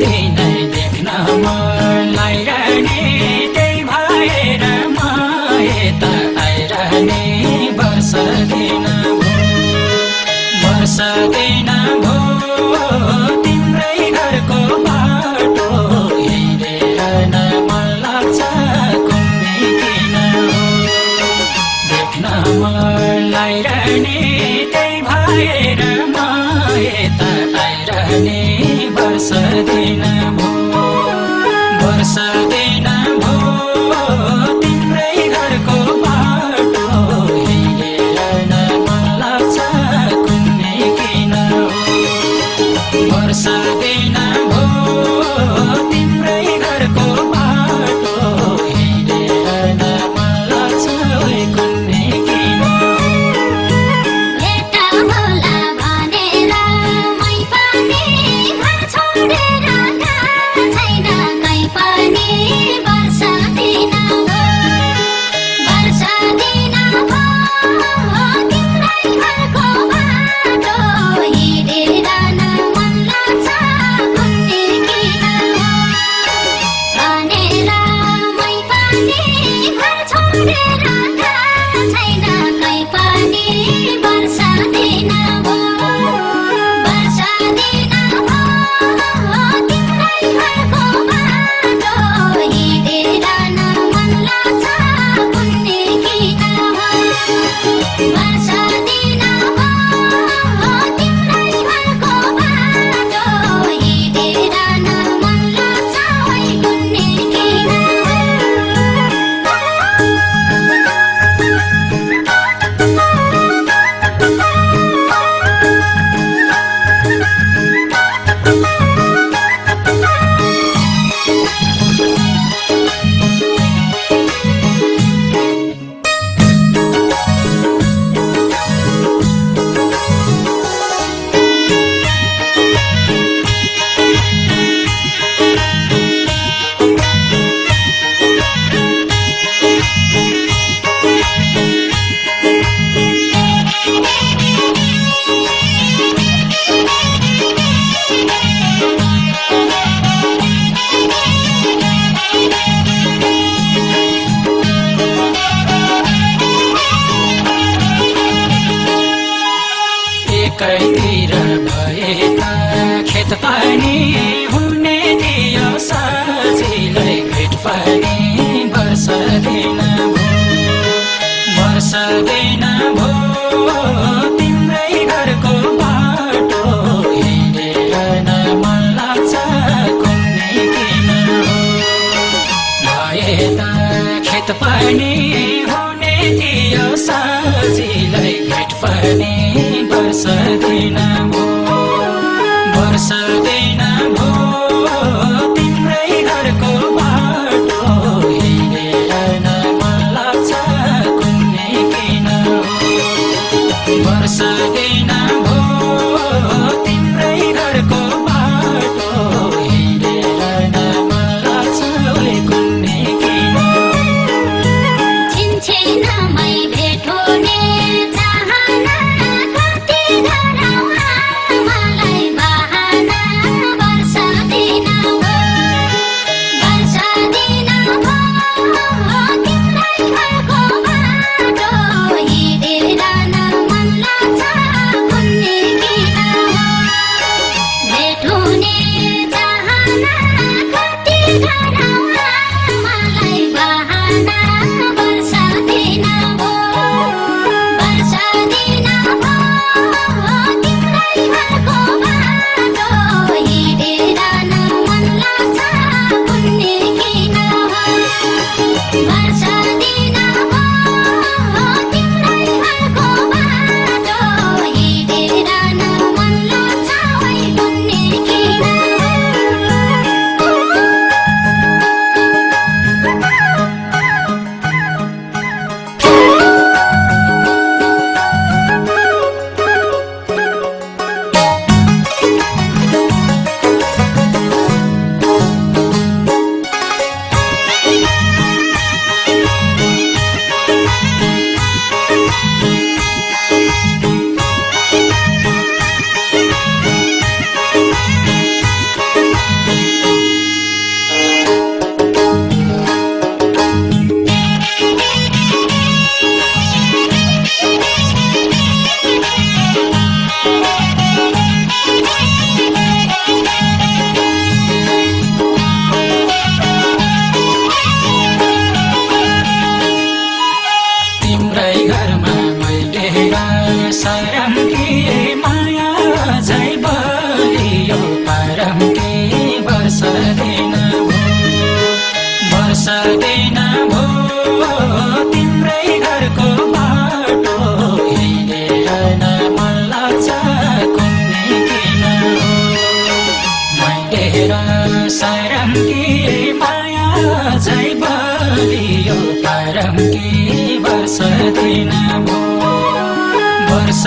दिनै देख्न मन लागिरहने त्यही भएर म यता आइरहने वर्ष दिन भो तिम्रै घरको बाटो हिँडेर न मन लाग्छ कुम्ने किन देख्न मन लागिरहने त्यही भएर म यता आइरहने वर्ष दिन भो तिम्रै घरको बाटो हिँडेर न मन लाग्छ कुम्ने किन वर्ष दिन भो तिम्रै घरको बाटो हिँडेर न मन लाग्छ कुम्ने किन एकैतिर भए त खेत पनि हुने थियो सजिलै भेट पनि वर्ष दिन भो तिम्रै घरको बाटो हिँडेर न मन लाग्छ कुम्ने किन भए त खेत पनि हुने थियो सजिलै भेट पनि वर्ष दिन भो तिम्रै घरको बाटो हिँडेर न मन लाग्छ कुम्ने किन वर्ष दिन भो तिम्रै घरको बाटो हिँडेर न मन लाग्छ कुम्ने किन छिनछिनमै भेट हुने चाहना हेर सारङ्गी माया झै बलियो तारङ्गी वर्ष दिन भो वर्ष